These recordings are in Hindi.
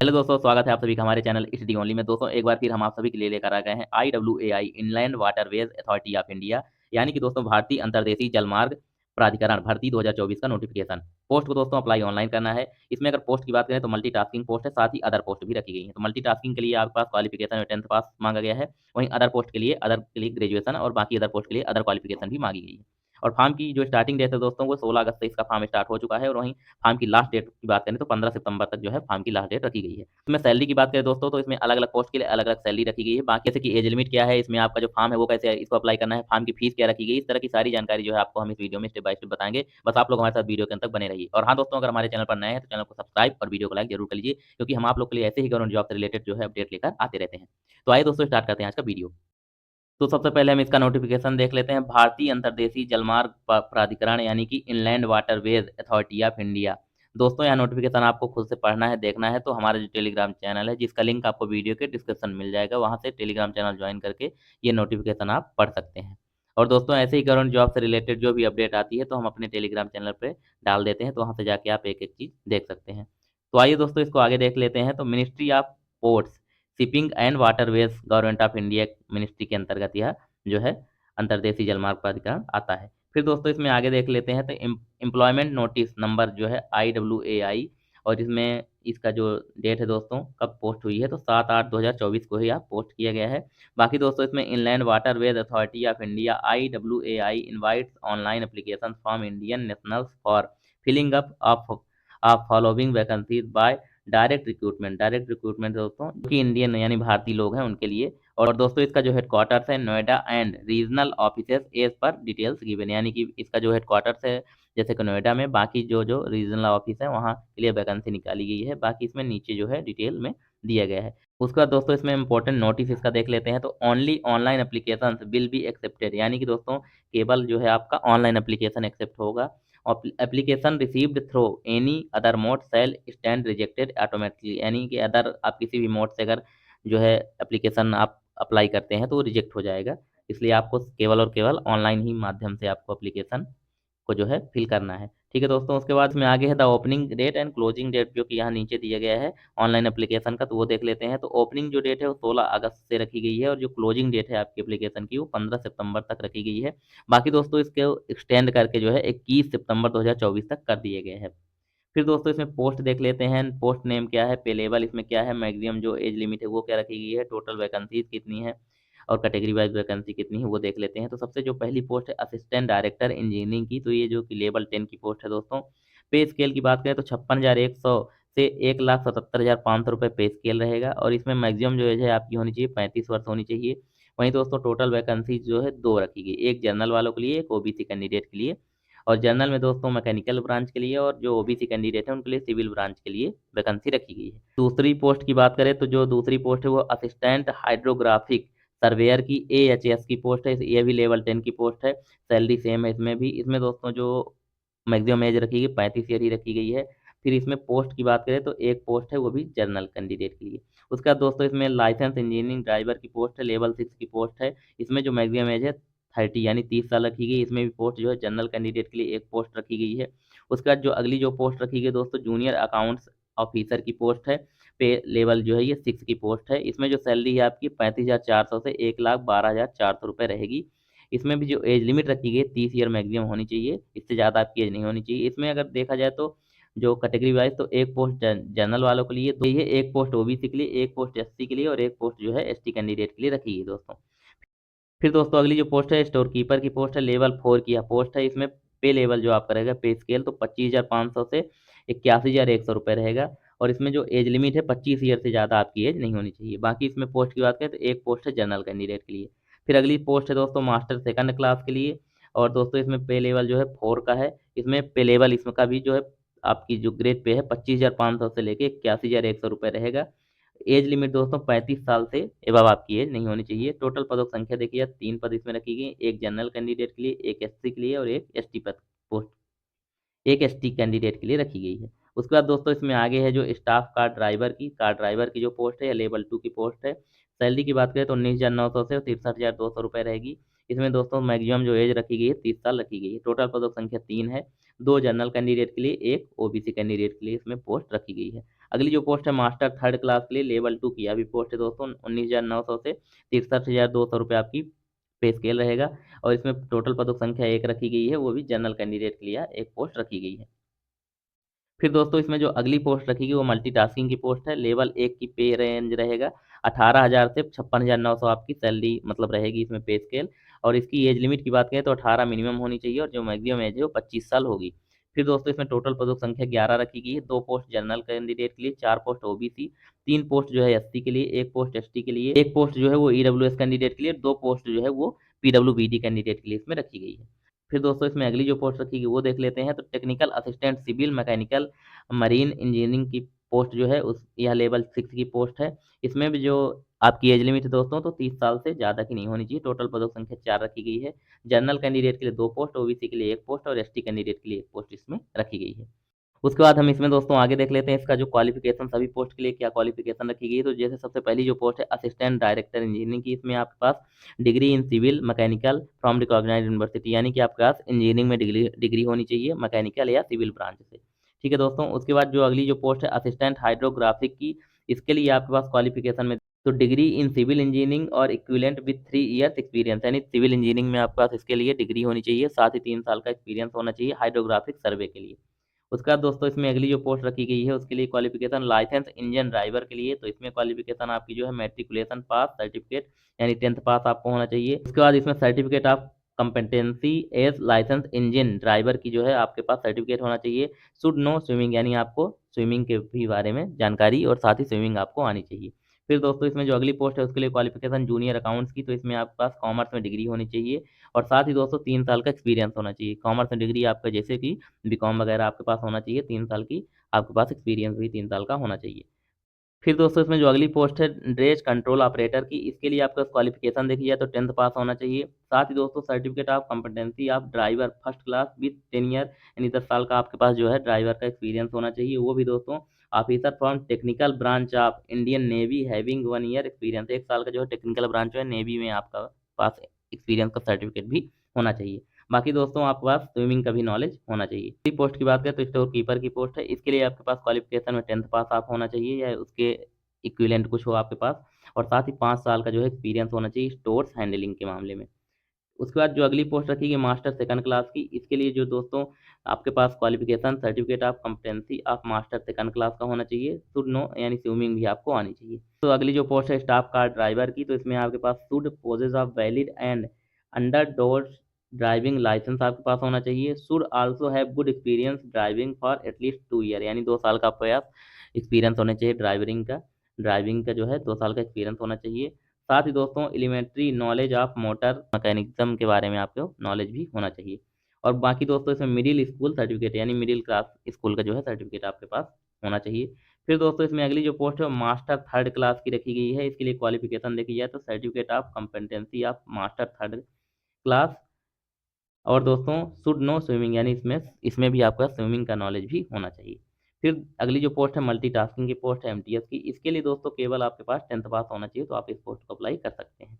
हेलो दोस्तों, स्वागत है आप सभी का हमारे चैनल डी ओनली में। दोस्तों एक बार फिर हम आप सभी के लिए लेकर आ गए हैं IWAI inland waterways authority of India, यानी कि दोस्तों भारतीय अंतर्देशीय जलमार्ग प्राधिकरण भर्ती 2024 का नोटिफिकेशन। पोस्ट को दोस्तों अप्लाई ऑनलाइन करना है। इसमें अगर पोस्ट की बात करें तो मल्टीटास्किंग पोस्ट है, साथ ही अदर पोस्ट भी रखी गई है। तो मल्टीटास्किंग के लिए आपके पास क्वालिफिकेशन में 10th पास मांगा गया है। वहीं अदर के लिए ग्रेजुएशन और बाकी अदर पोस्ट के लिए अदर क्वालिफिकेशन भी मांगी गई है। और फॉर्म की जो स्टार्टिंग डेट है दोस्तों वो 16 अगस्त से इसका फॉर्म स्टार्ट हो चुका है। और वहीं फॉर्म की लास्ट डेट की बात करें तो 15 सितंबर तक जो है फॉर्म की लास्ट डेट रखी गई है। इसमें सैलरी की बात करें दोस्तों तो इसमें अलग अलग पोस्ट के लिए अलग अलग सैलरी रखी गई है। बाकी जैसे कि एज लिमिट क्या है, इसमें आपका जो फॉर्म है वो कैसे इसको अप्लाई करना है, फॉर्म की फीस क्या रखी गई, इस तरह की सारी जानकारी जो है आपको हम इस वीडियो में स्टेप बाय स्टेप बताएंगे। बस आप लोग हमारे साथ वीडियो के अंत तक बने रहिए। और हाँ दोस्तों, अगर हमारे चैनल पर नए हैं तो चैनल को सब्सक्राइब और वीडियो को लाइक जरूर कर लीजिए, क्योंकि हम आप लोग के लिए ऐसे ही गवर्नमेंट जॉब से रिलेटेड जो है अपडेट लेकर आते रहते हैं। तो आइए दोस्तों स्टार्ट करते हैं आज का वीडियो। तो सबसे पहले हम इसका नोटिफिकेशन देख लेते हैं। भारतीय अंतर्देशीय जलमार्ग प्राधिकरण यानी कि inland waterways authority of India. दोस्तों यह नोटिफिकेशन आपको खुद से पढ़ना है, देखना है तो हमारा जो टेलीग्राम चैनल है जिसका लिंक आपको वीडियो के डिस्क्रिप्शन में मिल जाएगा, वहां से टेलीग्राम चैनल ज्वाइन करके ये नोटिफिकेशन आप पढ़ सकते हैं। और दोस्तों ऐसे ही गवर्नमेंट जॉब से रिलेटेड जो भी अपडेट आती है तो हम अपने टेलीग्राम चैनल पर डाल देते हैं, तो वहाँ से जाके आप एक एक चीज़ देख सकते हैं। तो आइए दोस्तों इसको आगे देख लेते हैं। तो ministry of ports, shipping and waterways, government of India ministry के अंतर्गत यह जो है अंतर्देशीय जलमार्ग प्राधिकरण आता है। फिर दोस्तों इसमें आगे देख लेते हैं। तो एम्प्लॉयमेंट नोटिस नंबर जो है IWAI, और इसमें इसका जो डेट है दोस्तों कब पोस्ट हुई है तो 7/8/2024 को ही यह पोस्ट किया गया है। बाकी दोस्तों इसमें inland waterways authority of India IWAI invites online application from Indian nationals for filling up of following vacancies by direct recruitment दोस्तों जो कि इंडियन यानी भारतीय लोग हैं उनके लिए। और दोस्तों इसका जो हेडक्वार्टर्स है Noida and regional offices as per details given, यानी कि इसका जो हेडक्वार्टर्स है जैसे कि नोएडा में, बाकी जो जो रीजनल ऑफिस है वहाँ के लिए वैकेंसी निकाली गई है। बाकी इसमें नीचे जो है डिटेल में दिया गया है। उसका दोस्तों इसमें इंपॉर्टेंट नोटिस इसका देख लेते हैं। तो only online application will be accepted, यानी कि दोस्तों केवल जो है आपका ऑनलाइन एप्लीकेशन एक्सेप्ट होगा। Application received through any other mode shall stand rejected automatically, यानी कि अदर आप किसी भी मोड से अगर जो है एप्लीकेशन आप अप्लाई करते हैं तो वो रिजेक्ट हो जाएगा। इसलिए आपको केवल और केवल ऑनलाइन ही माध्यम से आपको एप्लीकेशन को जो है फिल करना है। ठीक है दोस्तों, उसके बाद में आगे है the opening date and closing date, जो कि यहाँ नीचे दिया गया है ऑनलाइन एप्लीकेशन का, तो वो देख लेते हैं। तो ओपनिंग जो डेट है वो 16 अगस्त से रखी गई है, और जो क्लोजिंग डेट है आपकी एप्लीकेशन की वो 15 सितंबर तक रखी गई है। बाकी दोस्तों इसके एक्सटेंड करके जो है 21 सितंबर 2024 तक कर दिए गए हैं। फिर दोस्तों इसमें पोस्ट देख लेते हैं। पोस्ट नेम क्या है, पे लेवल इसमें क्या है, मैक्सिमम जो एज लिमिट है वो क्या रखी गई है, टोटल वैकेंसीज कितनी है और कैटेगरी वाइज वैकेंसी कितनी है वो देख लेते हैं। तो सबसे जो पहली पोस्ट है असिस्टेंट डायरेक्टर इंजीनियरिंग की, तो ये जो कि लेवल 10 की पोस्ट है दोस्तों। पे स्केल की बात करें तो 56,100 से 1,77,500 रुपये पे स्केल रहेगा, और इसमें मैक्सिमम जो एज है आपकी होनी चाहिए 35 वर्ष होनी चाहिए। वहीं दोस्तों टोटल वैकेंसी जो है दो रखी गई, एक जनरल वालों के लिए, एक ओबीसी कैंडिडेट के लिए। और जनरल में दोस्तों मैकेनिकल ब्रांच के लिए, और जो ओबीसी कैंडिडेट है उनके लिए सिविल ब्रांच के लिए वैकेंसी रखी गई है। दूसरी पोस्ट की बात करें तो जो दूसरी पोस्ट है वो असिस्टेंट हाइड्रोग्राफिक सर्वेयर की AHS की पोस्ट है। ये भी लेवल 10 की पोस्ट है। सैलरी सेम है इसमें भी। इसमें दोस्तों जो मैक्सिमम एज रखी गई 35 ईयर ही रखी गई है। फिर इसमें पोस्ट की बात करें तो एक पोस्ट है वो भी जनरल कैंडिडेट के लिए। उसके बाद दोस्तों इसमें लाइसेंस इंजीनियरिंग ड्राइवर की पोस्ट है, लेवल 6 की पोस्ट है। इसमें जो मैक्सिमम एज है 30 यानी 30 साल रखी गई। इसमें भी पोस्ट जो है जनरल कैंडिडेट के लिए एक पोस्ट रखी गई है। उसके बाद जो अगली जो पोस्ट रखी गई दोस्तों जूनियर अकाउंट्स ऑफिसर की पोस्ट है। पे लेवल जो है ये 6 की पोस्ट है। इसमें जो सैलरी है आपकी 35,400 से 1,12,400 रुपये रहेगी। इसमें भी जो एज लिमिट रखी गई है 30 ईयर मैक्सिमम होनी चाहिए, इससे ज़्यादा आपकी एज नहीं होनी चाहिए। इसमें अगर देखा जाए तो जो कैटेगरी वाइज तो एक पोस्ट जनरल वालों के लिए, दो ये एक पोस्ट ओबीसी के लिए, एक पोस्ट एससी के लिए, और एक पोस्ट जो है एसटी कैंडिडेट के लिए रखी गई दोस्तों। फिर दोस्तों अगली जो पोस्ट है स्टोर कीपर की पोस्ट है, लेवल 4 की यह पोस्ट है। इसमें पे लेवल जो आपका रहेगा पे स्केल तो 25,500 से 81,100 रुपये रहेगा। और इसमें जो एज लिमिट है 25 ईयर से ज़्यादा आपकी एज नहीं होनी चाहिए। बाकी इसमें पोस्ट की बात करें तो एक पोस्ट है जनरल कैंडिडेट के लिए। फिर अगली पोस्ट है दोस्तों मास्टर सेकंड क्लास के लिए, और दोस्तों इसमें पे लेवल जो है 4 का है। इसमें पे लेवल इसमें का भी जो है आपकी जो ग्रेड पे है 25,500 से लेके 81,100 रुपये रहेगा। एज लिमिट दोस्तों 35 साल से एबव आपकी एज नहीं होनी चाहिए। टोटल पदों की संख्या देखिए 3 पद इसमें रखी गई, एक जनरल कैंडिडेट के लिए, एक एससी के लिए, और एक एसटी पद पोस्ट एक एसटी कैंडिडेट के लिए रखी गई है। उसके बाद दोस्तों इसमें आगे है जो स्टाफ कार ड्राइवर की जो पोस्ट है या लेवल 2 की पोस्ट है। सैलरी की बात करें तो 19,900 से 63,200 रुपये रहेगी। इसमें दोस्तों मैक्सिमम जो एज रखी गई है 30 साल रखी गई है। टोटल पदों की संख्या 3 है, 2 जनरल कैंडिडेट के लिए, एक ओबीसी कैंडिडेट के लिए इसमें पोस्ट रखी गई है। अगली जो पोस्ट है मास्टर थर्ड क्लास के लिए लेवल 2 की अभी पोस्ट है दोस्तों 19,900 से 63,200 आपकी पे स्केल रहेगा। और इसमें टोटल पदों की संख्या एक रखी गई है, वो भी जनरल कैंडिडेट के लिए एक पोस्ट रखी गई है। फिर दोस्तों इसमें जो अगली पोस्ट रखी वो मल्टीटास्किंग की पोस्ट है। लेवल 1 की पे रेंज रहेगा 18,000 से 56,900 आपकी सैलरी मतलब रहेगी इसमें पे स्केल। और इसकी एज लिमिट की बात करें तो 18 मिनिमम होनी चाहिए और जो मैक्सिमम एज है वो 25 साल होगी। फिर दोस्तों इसमें टोटल पदों की संख्या 11 रखी गई है। 2 पोस्ट जनरल कैंडिडेट के लिए, 4 पोस्ट ओबीसी, 3 पोस्ट जो है एससी के लिए, 1 पोस्ट एसटी के लिए, 1 पोस्ट जो है वो ईडब्ल्यूएस कैंडिडेट के लिए, 2 पोस्ट जो है वो पीडब्ल्यूबीडी कैंडिडेट के लिए इसमें रखी गई है। फिर दोस्तों इसमें अगली जो पोस्ट रखी गई वो देख लेते हैं। तो technical assistant civil mechanical marine engineering की पोस्ट जो है उस यह लेवल 6 की पोस्ट है। इसमें भी जो आपकी एज लिमिट है दोस्तों तो 30 साल से ज़्यादा की नहीं होनी चाहिए। टोटल पदों की संख्या 4 रखी गई है। जनरल कैंडिडेट के लिए 2 पोस्ट, ओबीसी के लिए 1 पोस्ट और एसटी कैंडिडेट के लिए 1 पोस्ट इसमें रखी गई है। उसके बाद हम इसमें दोस्तों आगे देख लेते हैं इसका जो क्वालिफिकेशन सभी पोस्ट के लिए क्या क्वालिफिकेशन रखी गई है। तो जैसे सबसे पहली जो पोस्ट है असिस्टेंट डायरेक्टर इंजीनियरिंग की, इसमें आपके पास degree in civil mechanical from recognised university, यानी कि आपके पास इंजीनियरिंग में डिग्री होनी चाहिए मैकेनिकल या सिविल ब्रांच से। ठीक है दोस्तों, उसके बाद जो अगली जो पोस्ट है असिस्टेंट हाइड्रोग्राफिक की, इसके लिए आपके पास क्वालिफिकेशन में तो डिग्री इन सिविल इंजीनियरिंग और इक्विवेलेंट विद 3 इयर्स एक्सपीरियंस, यानी सिविल इंजीनियरिंग में आपके पास इसके लिए डिग्री होनी चाहिए, साथ ही 3 साल का एक्सपीरियंस होना चाहिए हाइड्रोग्राफिक सर्वे के लिए। उसके बाद दोस्तों इसमें अगली जो पोस्ट रखी गई है उसके लिए क्वालिफिकेशन लाइसेंस इंजन ड्राइवर के लिए, तो इसमें क्वालिफिकेशन आपकी जो है मैट्रिकुलेशन पास सर्टिफिकेट यानी 10th पास आपको होना चाहिए। उसके बाद इसमें certificate of competency as licence engine driver की जो है आपके पास सर्टिफिकेट होना चाहिए। शुड नो स्विमिंग, यानी आपको स्विमिंग के भी बारे में जानकारी और साथ ही स्विमिंग आपको आनी चाहिए। फिर दोस्तों इसमें जो अगली पोस्ट है उसके लिए क्वालिफिकेशन जूनियर अकाउंट्स की, तो इसमें आपके पास कॉमर्स में डिग्री होनी चाहिए और साथ ही दोस्तों 3 साल का एक्सपीरियंस होना चाहिए। कॉमर्स में डिग्री आपका जैसे कि बीकॉम वगैरह आपके पास होना चाहिए, 3 साल की आपके पास एक्सपीरियंस भी 3 साल का होना चाहिए। फिर दोस्तों इसमें जो अगली पोस्ट है ड्रेस कंट्रोल ऑपरेटर की, इसके लिए आपका क्वालिफिकेशन देखी जाए तो 10th पास होना चाहिए। साथ ही दोस्तों certificate of competency of driver first class with 10 year, यानी 10 साल का आपके पास जो है ड्राइवर का एक्सपीरियंस होना चाहिए, वो भी दोस्तों officer from technical branch of Indian navy having 1 year experience, 1 साल का जो है टेक्निकल ब्रांच जो है नेवी में आपका पास एक्सपीरियंस का सर्टिफिकेट भी होना चाहिए। बाकी दोस्तों आपके पास स्विमिंग का भी नॉलेज होना चाहिए। इसी पोस्ट की बात करें तो स्टोर कीपर की पोस्ट है, इसके लिए आपके पास क्वालिफिकेशन में 10th पास आप होना चाहिए या उसके इक्विवेलेंट कुछ हो आपके पास, और साथ ही 5 साल का जो है एक्सपीरियंस होना चाहिए स्टोर्स हैंडलिंग के मामले में। उसके बाद जो अगली पोस्ट रखी गई मास्टर सेकंड क्लास की, इसके लिए जो दोस्तों आपके पास qualification certificate of competency of master second class का होना चाहिए। शुड नो यानी स्विमिंग भी आपको आनी चाहिए। तो अगली जो पोस्ट है स्टाफ कार ड्राइवर की, तो इसमें आपके पास should possess of valid and under doors driving licence आपके पास होना चाहिए। Should also have good experience driving for at least 2 year, यानी 2 साल का आपके पास एक्सपीरियंस होना चाहिए ड्राइविंग का जो है 2 साल का एक्सपीरियंस होना चाहिए। साथ ही दोस्तों elementary knowledge of motor mechanism के बारे में आपको नॉलेज भी होना चाहिए। और बाकी दोस्तों इसमें मिडिल स्कूल सर्टिफिकेट यानी मिडिल क्लास स्कूल का जो है सर्टिफिकेट आपके पास होना चाहिए। फिर दोस्तों इसमें अगली जो पोस्ट है मास्टर थर्ड क्लास की रखी गई है, इसके लिए क्वालिफिकेशन देखी जाए तो certificate of competency of master third class, और दोस्तों शुड नो स्विमिंग, यानी इसमें इसमें भी आपका स्विमिंग का नॉलेज भी होना चाहिए। फिर अगली जो पोस्ट है मल्टीटास्किंग की पोस्ट है एमटीएस की, इसके लिए दोस्तों केवल आपके पास 10th पास होना चाहिए, तो आप इस पोस्ट को अप्लाई कर सकते हैं।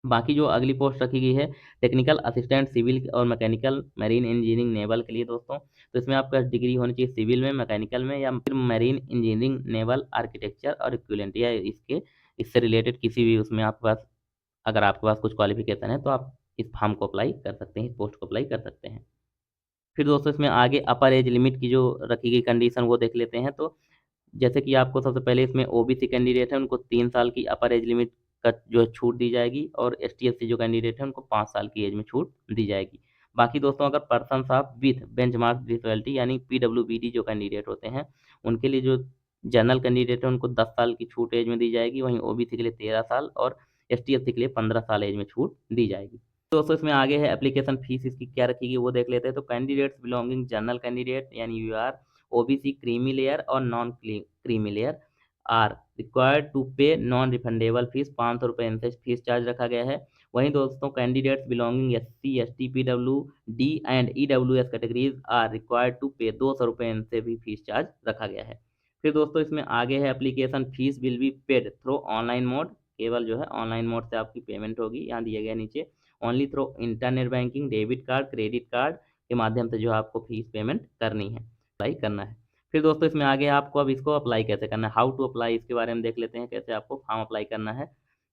बाकी जो अगली पोस्ट रखी गई है टेक्निकल असिस्टेंट सिविल और मैकेनिकल मैरीन इंजीनियरिंग नेवल के लिए दोस्तों, तो इसमें आपका डिग्री होनी चाहिए सिविल में मैकेनिकल में या फिर मैरीन इंजीनियरिंग नेवल आर्किटेक्चर और इक्विवेलेंट या इससे रिलेटेड किसी भी उसमें आपके पास अगर आपके पास कुछ क्वालिफिकेशन है तो आप इस फॉर्म को अप्लाई कर सकते हैं, इस पोस्ट को अप्लाई कर सकते हैं। फिर दोस्तों इसमें आगे अपर एज लिमिट की जो रखी गई कंडीशन वो देख लेते हैं। तो जैसे कि आपको सबसे पहले इसमें ओबीसी कैंडिडेट है उनको 3 साल की अपर एज लिमिट का जो है छूट दी जाएगी, और एसटी एससी जो कैंडिडेट है उनको 5 साल की एज में छूट दी जाएगी। बाकी दोस्तों अगर person of with benchmark disability यानी पीडब्ल्यूबीडी जो कैंडिडेट होते हैं उनके लिए जो जनरल कैंडिडेट है उनको 10 साल की छूट एज में दी जाएगी, वहीं ओबीसी के लिए 13 साल और एसटी एससी के लिए 15 साल एज में छूट दी जाएगी। दोस्तों इसमें आगे है एप्लीकेशन फीस इसकी क्या रखेगी वो देख लेते हैं। तो कैंडिडेट्स बिलोंगिंग जनरल कैंडिडेट यानी U R OBC creamy layer और non creamy layer are required to pay non refundable fees, 500 रुपये इनसे फीस चार्ज रखा गया है। वहीं दोस्तों candidates belonging SC ST PW D and EWS categories are required to pay 200 रुपये इनसे भी फीस चार्ज रखा गया है। फिर दोस्तों इसमें आगे है application fees will be paid through online mode, केवल जो है ऑनलाइन मोड से आपकी पेमेंट होगी, यहाँ दिया गया नीचे only through internet banking debit card credit card के माध्यम से जो आपको फीस पेमेंट करनी है, अप्लाई करना है। फिर दोस्तों इसमें आगे आपको अब इसको अप्लाई कैसे करना है, हाउ टू अप्लाई, इसके बारे में देख लेते हैं कैसे आपको फॉर्म अप्लाई करना है।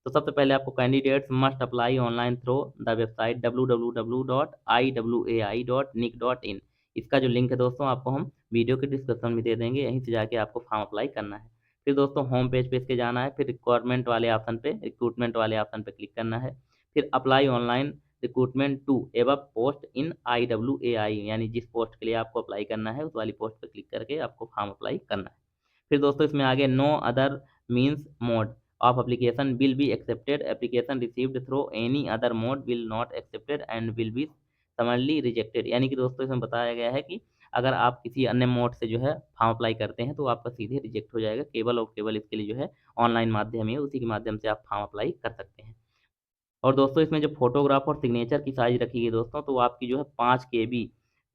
तो सबसे पहले आपको candidates must apply online through the website www.iwai.nic.in। इसका जो लिंक है दोस्तों आपको हम वीडियो के डिस्क्रिप्शन में दे देंगे, यहीं से जाके आपको फॉर्म अप्लाई करना है। फिर दोस्तों होम पेज पे इसके जाना है, फिर रिक्वायरमेंट वाले ऑप्शन पे, रिक्रूटमेंट वाले ऑप्शन पे क्लिक करना है। फिर अप्लाई ऑनलाइन रिक्रूटमेंट टू एवं पोस्ट इन IWAI, यानी जिस पोस्ट के लिए आपको अप्लाई करना है उस वाली पोस्ट पर क्लिक करके आपको फॉर्म अप्लाई करना है। फिर दोस्तों इसमें आगे no other means mode of application will be accepted, application received through any other mode will not accepted and will be summarily rejected. यानी कि दोस्तों इसमें बताया गया है कि अगर आप किसी अन्य मोड से जो है फॉर्म अप्लाई करते हैं तो आपका सीधे रिजेक्ट हो जाएगा, केवल और केवल इसके लिए जो है ऑनलाइन माध्यम है, उसी के माध्यम से आप फॉर्म अप्लाई कर सकते हैं। और दोस्तों इसमें जो फोटोग्राफ और सिग्नेचर की साइज रखी गई दोस्तों, तो वो आपकी जो है 5 KB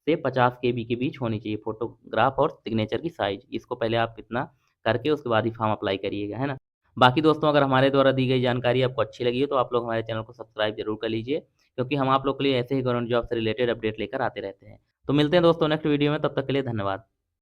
से 50 KB के बीच होनी चाहिए फोटोग्राफ और सिग्नेचर की साइज। इसको पहले आप इतना करके उसके बाद ही फॉर्म अप्लाई करिएगा, है ना। बाकी दोस्तों अगर हमारे द्वारा दी गई जानकारी आपको अच्छी लगी हो तो आप लोग हमारे चैनल को सब्सक्राइब जरूर कर लीजिए, क्योंकि हम आप लोग के लिए ऐसे ही गवर्नमेंट जॉब से रिलेटेड अपडेट लेकर आते रहते हैं। तो मिलते हैं दोस्तों नेक्स्ट वीडियो में, तब तक के लिए धन्यवाद।